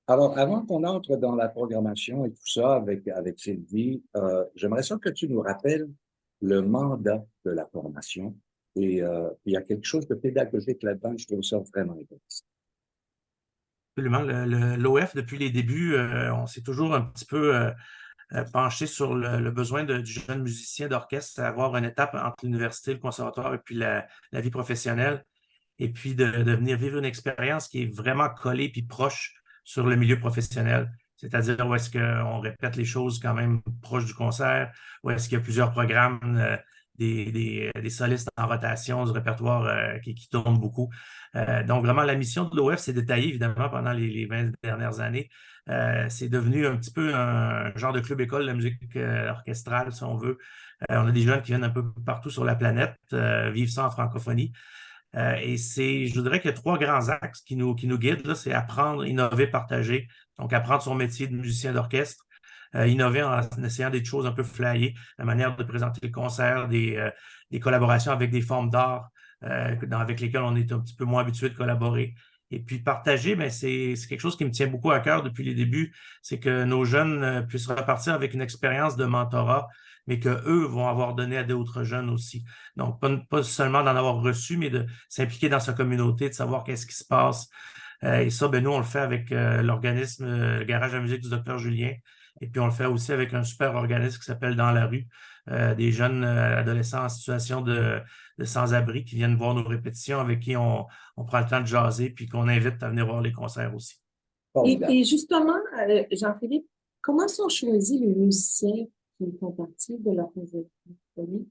Alors, avant qu'on entre dans la programmation et tout ça avec Sylvie, j'aimerais ça que tu nous rappelles le mandat de la formation. Et il y a quelque chose de pédagogique là-dedans, je trouve ça vraiment intéressant. Absolument. L'OF, depuis les débuts, on s'est toujours un petit peu penché sur le besoin du jeune musicien d'orchestre, à avoir une étape entre l'université, le conservatoire et puis la vie professionnelle, et puis de venir vivre une expérience qui est vraiment collée puis proche sur le milieu professionnel. C'est-à-dire où est-ce qu'on répète les choses quand même proches du concert, où est-ce qu'il y a plusieurs programmes, des solistes en rotation, du répertoire qui tourne beaucoup. Donc vraiment, la mission de l'OF s'est détaillée évidemment pendant les 20 dernières années. C'est devenu un petit peu un genre de club école de la musique orchestrale, si on veut. On a des jeunes qui viennent un peu partout sur la planète, vivre ça en francophonie. Et je dirais qu'il y a trois grands axes qui nous guident, là. C'est apprendre, innover, partager. Donc, apprendre son métier de musicien d'orchestre, innover en essayant des choses un peu flyées, la manière de présenter le concert, des collaborations avec des formes d'art avec lesquelles on est un petit peu moins habitué de collaborer. Et puis partager, ben, c'est quelque chose qui me tient beaucoup à cœur depuis les débuts, c'est que nos jeunes puissent repartir avec une expérience de mentorat, mais qu'eux vont avoir donné à d'autres jeunes aussi. Donc, pas seulement d'en avoir reçu, mais de s'impliquer dans sa communauté, de savoir qu'est-ce qui se passe. Et ça, ben, nous, on le fait avec l'organisme Garage à musique du Docteur Julien. Et puis, on le fait aussi avec un super organisme qui s'appelle Dans la rue, des jeunes adolescents en situation de sans-abri qui viennent voir nos répétitions, avec qui on prend le temps de jaser, puis qu'on invite à venir voir les concerts aussi. Formidable. Et justement, Jean-Philippe, comment sont choisis les musiciens qui font partie de l'orchestre symphonique?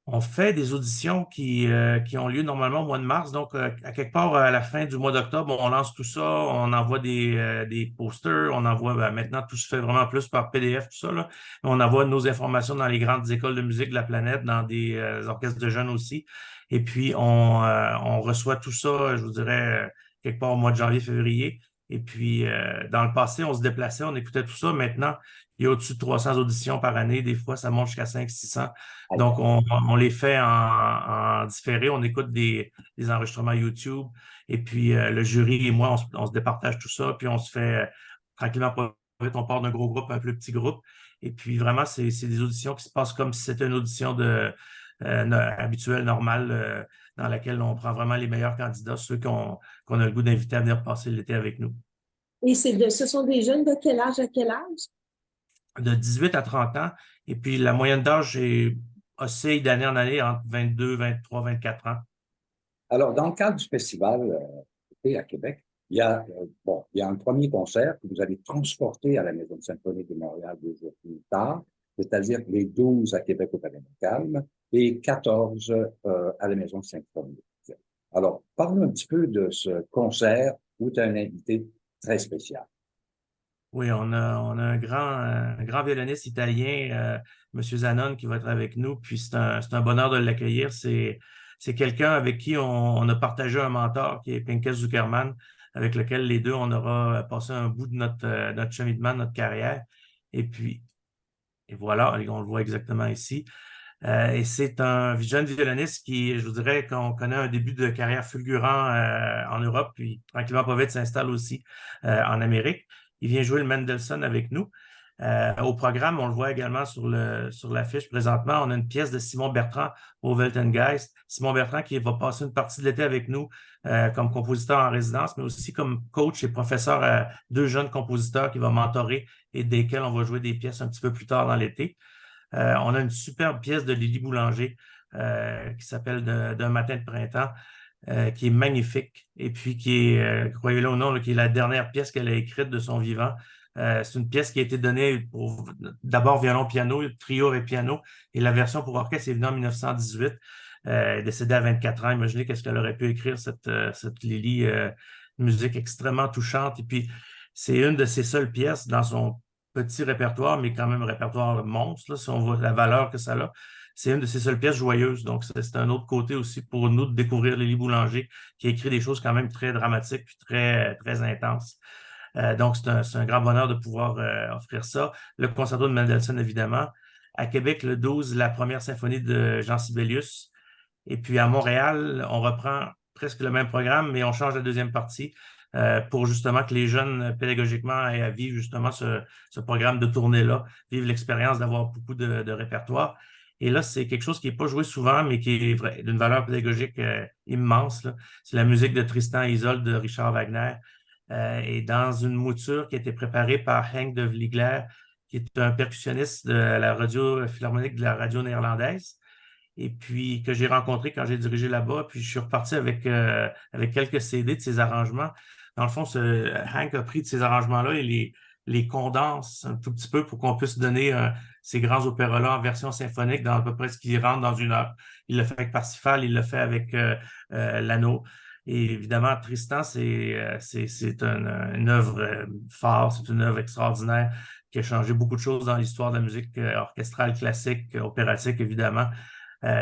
On fait des auditions qui ont lieu normalement au mois de mars. Donc, à quelque part à la fin du mois d'octobre, on lance tout ça, on envoie des posters, on envoie, maintenant, tout se fait vraiment plus par PDF, tout ça, là. On envoie nos informations dans les grandes écoles de musique de la planète, dans des orchestres de jeunes aussi. Et puis, on reçoit tout ça, je vous dirais, quelque part au mois de janvier, février. Et puis, dans le passé, on se déplaçait, on écoutait tout ça. Maintenant, il y a au-dessus de 300 auditions par année. Des fois, ça monte jusqu'à 500-600. Aïe, Donc, aïe. on les fait en différé, on écoute des enregistrements YouTube, et puis le jury et moi, on se départage tout ça, puis on se fait tranquillement pas vite, on part d'un gros groupe à un plus petit groupe. Et puis vraiment, c'est des auditions qui se passent comme si c'était une audition habituelle, normale, dans laquelle on prend vraiment les meilleurs candidats, ceux qu'on a le goût d'inviter à venir passer l'été avec nous. Et ce sont des jeunes de quel âge à quel âge? De 18 à 30 ans, et puis la moyenne d'âge oscille d'année en année entre 22, 23, 24 ans. Alors, dans le cadre du festival été à Québec, il y a un premier concert que vous allez transporter à la Maison de symphonie de Montréal 2 jours plus tard, c'est-à-dire les 12 à Québec au Palais Montcalm et 14 à la Maison symphonique. Alors, parlons un petit peu de ce concert où tu as un invité très spécial. Oui, on a un grand violoniste italien, M. Zanon, qui va être avec nous. Puis c'est un bonheur de l'accueillir. C'est quelqu'un avec qui on a partagé un mentor, qui est Pinkas Zuckerman, avec lequel les deux, on aura passé un bout de notre cheminement, de notre carrière. Et puis, et voilà, on le voit exactement ici. Et c'est un jeune violoniste qui, je vous dirais, qu'on connaît un début de carrière fulgurant en Europe, puis tranquillement pas vite s'installe aussi en Amérique. Il vient jouer le Mendelssohn avec nous. Au programme, on le voit également sur l'affiche présentement, on a une pièce de Simon Bertrand au Weltengeist. Simon Bertrand qui va passer une partie de l'été avec nous comme compositeur en résidence, mais aussi comme coach et professeur à deux jeunes compositeurs qui va mentorer et desquels on va jouer des pièces un petit peu plus tard dans l'été. On a une superbe pièce de Lily Boulanger qui s'appelle D'un matin de printemps, qui est magnifique et puis qui est, croyez-le ou non, là, qui est la dernière pièce qu'elle a écrite de son vivant. C'est une pièce qui a été donnée pour d'abord violon-piano, trio et piano, et la version pour orchestre est venue en 1918. Elle est décédée à 24 ans. Imaginez qu'est-ce qu'elle aurait pu écrire, cette Lily, une musique extrêmement touchante. Et puis, c'est une de ses seules pièces dans son petit répertoire, mais quand même un répertoire monstre, là, si on voit la valeur que ça a. C'est une de ses seules pièces joyeuses. Donc, c'est un autre côté aussi pour nous de découvrir Lily Boulanger, qui a écrit des choses quand même très dramatiques puis très, très intenses. Donc, c'est un grand bonheur de pouvoir offrir ça. Le concerto de Mendelssohn, évidemment. À Québec, le 12, la première symphonie de Jean Sibelius. Et puis à Montréal, on reprend presque le même programme, mais on change la deuxième partie. pour justement que les jeunes, pédagogiquement, aient à vivre justement ce programme de tournée-là, vivre l'expérience d'avoir beaucoup de répertoire. Et là, c'est quelque chose qui n'est pas joué souvent, mais qui est d'une valeur pédagogique immense, là. C'est la musique de Tristan et Isolde de Richard Wagner. Et dans une mouture qui a été préparée par Henk de Vliegler, qui est un percussionniste de la radio philharmonique de la radio néerlandaise, et puis que j'ai rencontré quand j'ai dirigé là-bas. Puis je suis reparti avec quelques CD de ses arrangements. Dans le fond, Hank a pris de ces arrangements-là et les condense un tout petit peu pour qu'on puisse donner ces grands opéras-là en version symphonique dans à peu près ce qui rentre dans une heure. Il l'a fait avec Parsifal, il l'a fait avec l'Anneau. Et évidemment, Tristan, c'est une œuvre phare, c'est une œuvre extraordinaire qui a changé beaucoup de choses dans l'histoire de la musique orchestrale classique, opératique, évidemment.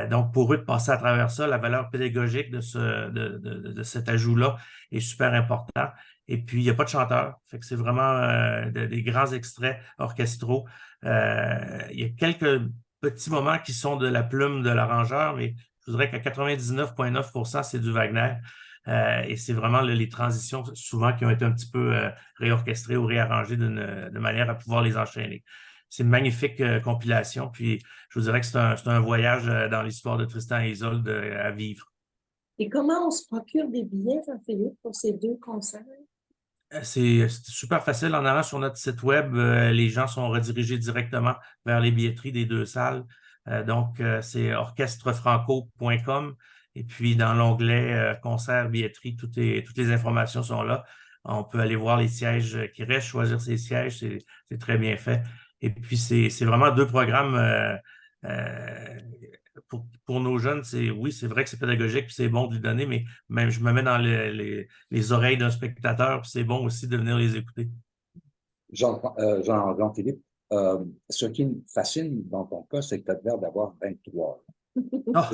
Donc, pour eux, de passer à travers ça, la valeur pédagogique de cet ajout-là est super important. Et puis, il n'y a pas de chanteur. Fait que c'est vraiment des grands extraits orchestraux. Il y a quelques petits moments qui sont de la plume de l'arrangeur, mais je voudrais qu'à 99,9 % c'est du Wagner. Et c'est vraiment les transitions souvent qui ont été un petit peu réorchestrées ou réarrangées de manière à pouvoir les enchaîner. C'est une magnifique compilation. Puis, je vous dirais que c'est un voyage dans l'histoire de Tristan et Isolde à vivre. Et comment on se procure des billets, Jean-Philippe, pour ces deux concerts? C'est super facile. En allant sur notre site web, les gens sont redirigés directement vers les billetteries des deux salles. Donc, c'est orchestrefranco.com. Et puis, dans l'onglet concert, billetterie, toutes les informations sont là. On peut aller voir les sièges qui restent, choisir ses sièges. C'est très bien fait. Et puis, c'est vraiment deux programmes pour nos jeunes. Oui, c'est vrai que c'est pédagogique, puis c'est bon de lui donner, mais même je me mets dans les oreilles d'un spectateur, puis c'est bon aussi de venir les écouter. Jean-Philippe, ce qui me fascine dans ton cas, c'est que tu as l'air d'avoir 23 ans. Ah,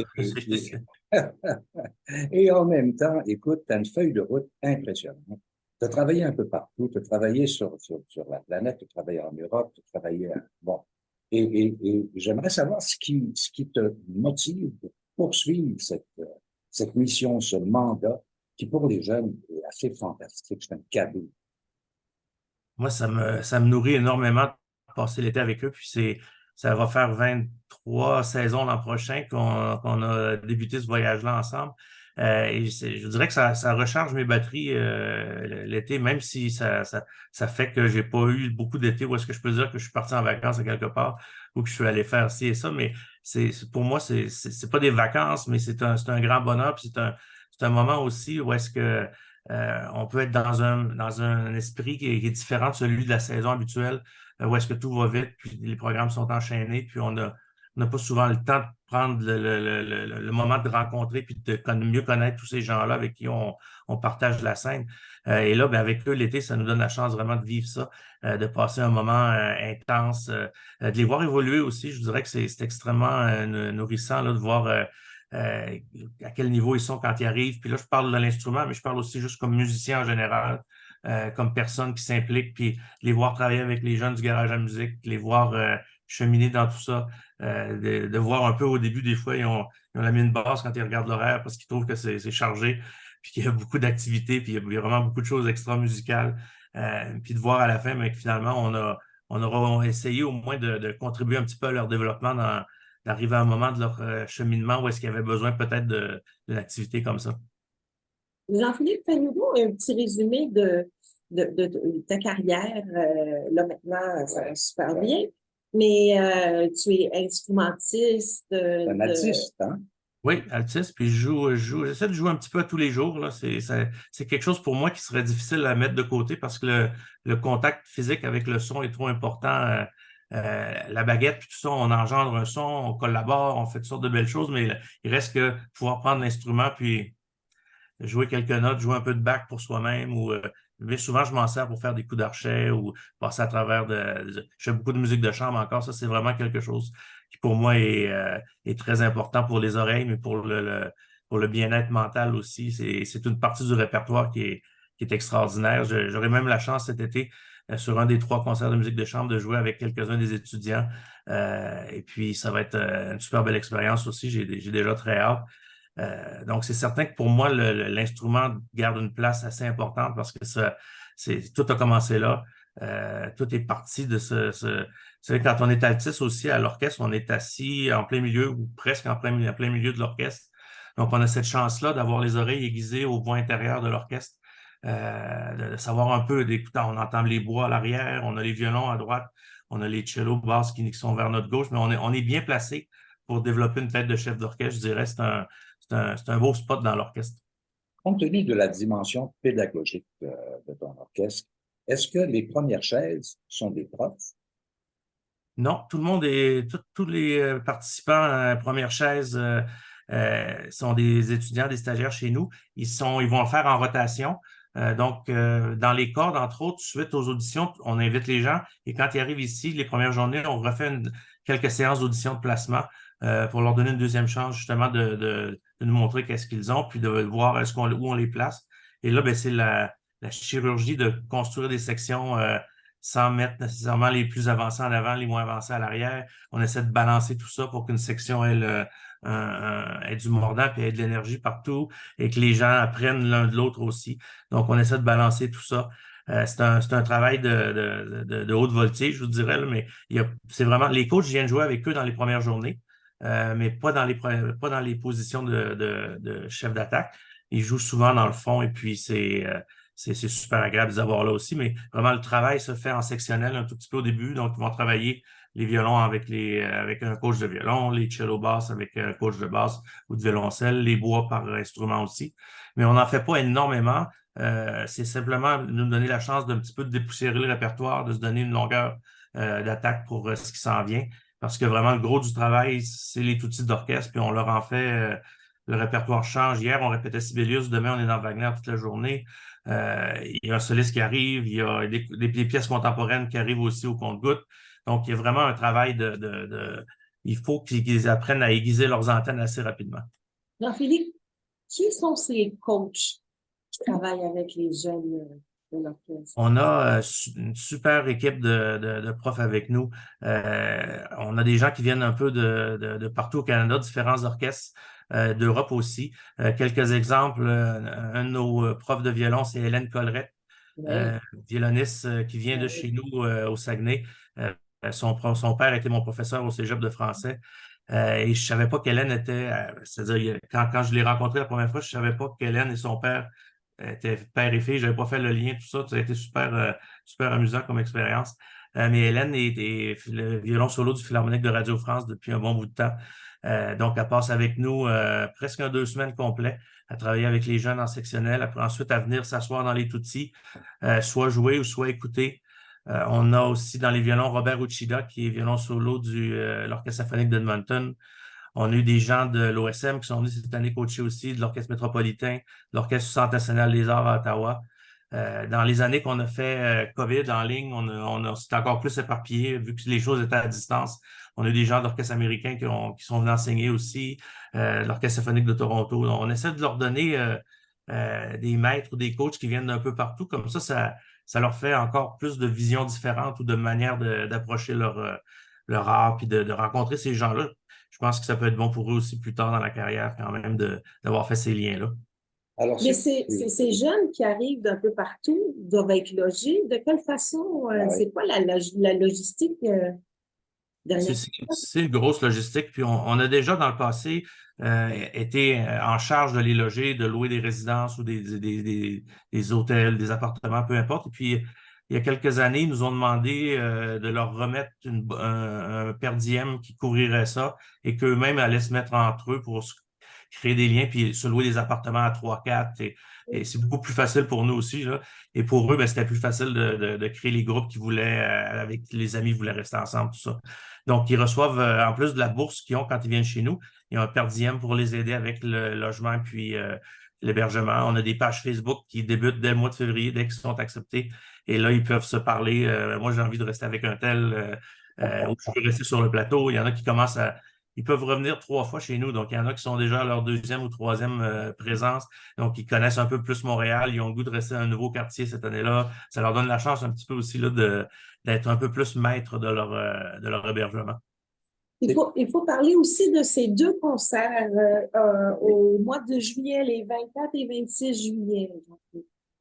Et en même temps, écoute, tu as une feuille de route impressionnante. Tu as travaillé un peu partout, tu as travaillé sur la planète, tu as travaillé en Europe, tu as travaillé bon. Et j'aimerais savoir ce qui te motive pour poursuivre cette mission, ce mandat, qui pour les jeunes est assez fantastique, c'est un cadeau. Moi, ça me nourrit énormément de passer l'été avec eux. Puis ça va faire 23 saisons l'an prochain qu'on a débuté ce voyage-là ensemble. Et je dirais que ça recharge mes batteries l'été, même si ça fait que j'ai pas eu beaucoup d'été où est-ce que je peux dire que je suis parti en vacances à quelque part ou que je suis allé faire ci et ça. Mais pour moi, c'est pas des vacances, mais c'est un grand bonheur. Puis c'est un moment aussi où est-ce que on peut être dans un esprit qui est différent de celui de la saison habituelle, où est-ce que tout va vite, puis les programmes sont enchaînés, puis on n'a pas souvent le temps de prendre le moment de rencontrer, puis de mieux connaître tous ces gens-là avec qui on partage la scène. Et là, ben, avec eux, l'été, ça nous donne la chance vraiment de vivre ça, de passer un moment intense, de les voir évoluer aussi. Je dirais que c'est extrêmement nourrissant là, de voir à quel niveau ils sont quand ils arrivent. Puis là, je parle de l'instrument, mais je parle aussi juste comme musicien en général, comme personne qui s'implique, puis les voir travailler avec les jeunes du garage à musique, les voir cheminer dans tout ça, de voir un peu au début, des fois, ils ont la mine basse quand ils regardent l'horaire parce qu'ils trouvent que c'est chargé, puis qu'il y a beaucoup d'activités, puis il y a vraiment beaucoup de choses extra-musicales. Puis de voir à la fin, mais que finalement, on aura essayé au moins de contribuer un petit peu à leur développement d'arriver à un moment de leur cheminement où est-ce qu'il y avait besoin peut-être d'une activité comme ça. Jean-Philippe, fais-nous un petit résumé de ta carrière. Là, maintenant, ça va super bien, mais tu es instrumentiste. Un altiste, hein? Oui, altiste, puis j'essaie de jouer un petit peu à tous les jours, là. C'est quelque chose pour moi qui serait difficile à mettre de côté parce que le contact physique avec le son est trop important. La baguette, puis tout ça, on engendre un son, on collabore, on fait toutes sortes de belles choses, mais il reste que pouvoir prendre l'instrument puis jouer quelques notes, jouer un peu de bac pour soi-même mais souvent je m'en sers pour faire des coups d'archet ou passer à travers je fais beaucoup de musique de chambre encore, ça c'est vraiment quelque chose qui pour moi est très important pour les oreilles, mais pour le bien-être mental aussi. C'est une partie du répertoire qui est extraordinaire. J'aurai même la chance cet été sur un des 3 concerts de musique de chambre de jouer avec quelques-uns des étudiants. Et puis ça va être une super belle expérience aussi. J'ai déjà très hâte. Donc, c'est certain que pour moi, l'instrument garde une place assez importante parce que tout a commencé là. Tout est parti de vous savez, quand on est altiste aussi à l'orchestre, on est assis en plein milieu ou presque en plein milieu de l'orchestre. Donc, on a cette chance-là d'avoir les oreilles aiguisées au voix intérieur de l'orchestre, de savoir un peu, d'écouter, on entend les bois à l'arrière, on a les violons à droite, on a les cellos basses qui sont vers notre gauche, mais on est bien placé pour développer une tête de chef d'orchestre. Je dirais, c'est un beau spot dans l'orchestre. Compte tenu de la dimension pédagogique de ton orchestre, est-ce que les premières chaises sont des profs? Non, tout le monde tous les participants à la première chaise sont des étudiants, des stagiaires chez nous. Ils vont le faire en rotation. Donc, dans les cordes, entre autres, suite aux auditions, on invite les gens et quand ils arrivent ici, les premières journées, on refait quelques séances d'audition de placement pour leur donner une deuxième chance, justement, de nous montrer qu'est-ce qu'ils ont, puis de voir où on les place. Et là, ben, c'est la chirurgie de construire des sections sans mettre nécessairement les plus avancés en avant, les moins avancés à l'arrière. On essaie de balancer tout ça pour qu'une section ait du mordant puis ait de l'énergie partout et que les gens apprennent l'un de l'autre aussi. Donc, on essaie de balancer tout ça. C'est un travail de haute voltige, je vous dirais, là, mais c'est vraiment les coachs viennent jouer avec eux dans les premières journées, mais pas dans les positions de chef d'attaque. Ils jouent souvent dans le fond et puis c'est super agréable de les avoir là aussi, mais vraiment, le travail se fait en sectionnel un tout petit peu au début. Donc, ils vont travailler les violons avec un coach de violon, les cello basses avec un coach de basse ou de violoncelle, les bois par instrument aussi. Mais on n'en fait pas énormément. C'est simplement nous donner la chance d'un petit peu de dépoussiérer le répertoire, de se donner une longueur d'attaque pour ce qui s'en vient. Parce que vraiment, le gros du travail, c'est les tout titres d'orchestre, puis on leur en fait. Le répertoire change. Hier, on répétait Sibelius. Demain, on est dans Wagner toute la journée. Il y a un soliste qui arrive. Il y a des pièces contemporaines qui arrivent aussi au compte-gouttes. Donc, il y a vraiment un travail il faut qu'ils apprennent à aiguiser leurs antennes assez rapidement. Jean-Philippe, qui sont ces coachs qui travaillent avec les jeunes de l'orchestre? On a une super équipe de profs avec nous. On a des gens qui viennent un peu de partout au Canada, différents orchestres, d'Europe aussi. Quelques exemples, un de nos profs de violon, c'est Hélène Collerette, Oui, violoniste qui vient de oui. chez nous au Saguenay. Son père était mon professeur au Cégep de français. Et je savais pas qu'Hélène était, c'est-à-dire quand je l'ai rencontré la première fois, je savais pas qu'Hélène et son père étaient père et fille. J'avais pas fait le lien, tout ça. Ça a été super amusant comme expérience. Mais Hélène est le violon solo du Philharmonique de Radio France depuis un bon bout de temps. Donc, elle passe avec nous presque 2 semaines complètes à travailler avec les jeunes en sectionnel, après ensuite à venir s'asseoir dans les tutsis, soit jouer ou soit écouter. On a aussi dans les violons Robert Uchida, qui est violon solo de l'Orchestre symphonique d'Edmonton. On a eu des gens de l'OSM qui sont venus cette année coacher aussi, de l'Orchestre métropolitain, de l'Orchestre du Centre national des arts à Ottawa. Dans les années qu'on a fait COVID en ligne, c'était encore plus éparpillé vu que les choses étaient à distance. On a eu des gens d'orchestre américains qui sont venus enseigner aussi, l'Orchestre symphonique de Toronto. Donc, on essaie de leur donner des maîtres ou des coachs qui viennent d'un peu partout. Comme ça leur fait encore plus de visions différentes ou de manières d'approcher leur art, puis de rencontrer ces gens-là. Je pense que ça peut être bon pour eux aussi plus tard dans la carrière quand même d'avoir fait ces liens-là. Alors, Mais ces jeunes qui arrivent d'un peu partout doivent être logés. De quelle façon? C'est quoi la logistique derrière? C'est une grosse logistique. Puis on a déjà dans le passé été en charge de les loger, de louer des résidences ou des hôtels, des appartements, peu importe. Et puis, il y a quelques années, ils nous ont demandé de leur remettre un per diem qui couvrirait ça et qu'eux-mêmes allaient se mettre entre eux pour créer des liens puis se louer des appartements à 3, 4. Et c'est beaucoup plus facile pour nous aussi, là. Et pour eux, ben, c'était plus facile de créer les groupes qui voulaient, avec les amis, qui voulaient rester ensemble, tout ça. Donc, ils reçoivent, en plus de la bourse qu'ils ont quand ils viennent chez nous, il y a un per diem pour les aider avec le logement puis l'hébergement. On a des pages Facebook qui débutent dès le mois de février, dès qu'ils sont acceptés. Et là, ils peuvent se parler. Moi, j'ai envie de rester avec un tel ou je veux rester sur le plateau. Il y en a qui commencent ils peuvent revenir 3 fois chez nous. Donc, il y en a qui sont déjà à leur deuxième ou troisième présence. Donc, ils connaissent un peu plus Montréal. Ils ont le goût de rester dans un nouveau quartier cette année-là. Ça leur donne la chance un petit peu aussi là, d'être un peu plus maître de leur hébergement. Il faut parler aussi de ces deux concerts au mois de juillet, les 24 et 26 juillet.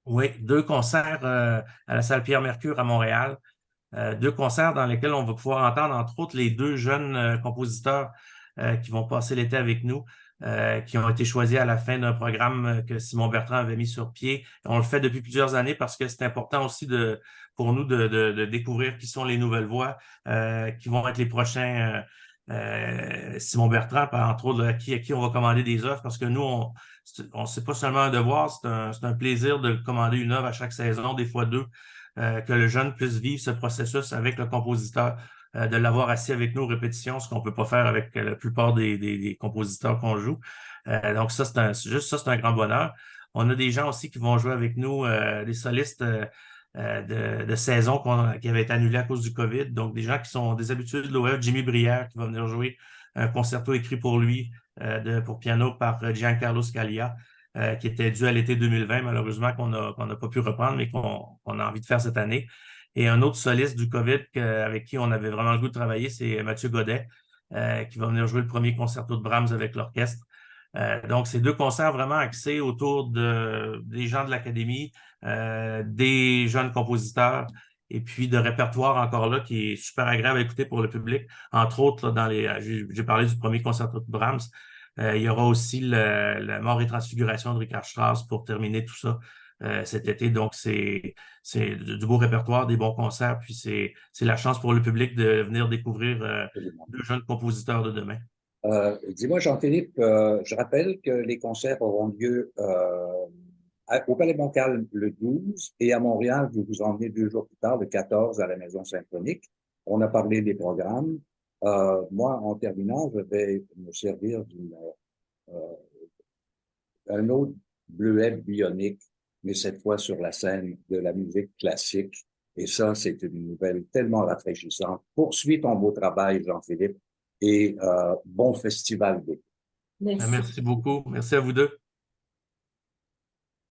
Oui, deux concerts à la salle Pierre-Mercure à Montréal. Deux concerts dans lesquels on va pouvoir entendre, entre autres, les deux jeunes compositeurs qui vont passer l'été avec nous, qui ont été choisis à la fin d'un programme que Simon Bertrand avait mis sur pied. On le fait depuis plusieurs années parce que c'est important aussi pour nous de découvrir qui sont les nouvelles voix, qui vont être les prochains Simon Bertrand, entre autres, à qui on va commander des œuvres, parce que nous, c'est pas seulement un devoir, c'est un plaisir de commander une œuvre à chaque saison, des fois deux, que le jeune puisse vivre ce processus avec le compositeur, de l'avoir assis avec nous aux répétitions, ce qu'on peut pas faire avec la plupart des compositeurs qu'on joue. Donc ça, juste ça, c'est un grand bonheur. On a des gens aussi qui vont jouer avec nous, des solistes de saison qui avaient été annulés à cause du COVID. Donc, des gens qui sont des habitués de l'OF, Jimmy Brière, qui va venir jouer un concerto écrit pour lui, pour piano par Giancarlo Scalia, qui était dû à l'été 2020, malheureusement, qu'on n'a pas pu reprendre, mais qu'on a envie de faire cette année. Et un autre soliste du COVID avec qui on avait vraiment le goût de travailler, c'est Mathieu Godet, qui va venir jouer le premier concerto de Brahms avec l'orchestre. Donc, c'est deux concerts vraiment axés autour des gens de l'Académie, des jeunes compositeurs, et puis de répertoire encore là qui est super agréable à écouter pour le public. Entre autres, là, j'ai parlé du premier concerto de Brahms. Il y aura aussi la Mort et Transfiguration de Richard Strauss pour terminer tout ça cet été. Donc, c'est du beau répertoire, des bons concerts, puis c'est la chance pour le public de venir découvrir deux jeunes compositeurs de demain. Dis-moi, Jean-Philippe, je rappelle que les concerts auront lieu au Palais Montcalm le 12 et à Montréal, vous vous en venez 2 jours plus tard, le 14, à la Maison Symphonique. On a parlé des programmes. Moi, en terminant, je vais me servir d'un autre bleuet bionique, mais cette fois sur la scène de la musique classique. Et ça, c'est une nouvelle tellement rafraîchissante. Poursuis ton beau travail, Jean-Philippe, et bon festival d'été. Merci. Merci beaucoup. Merci à vous deux.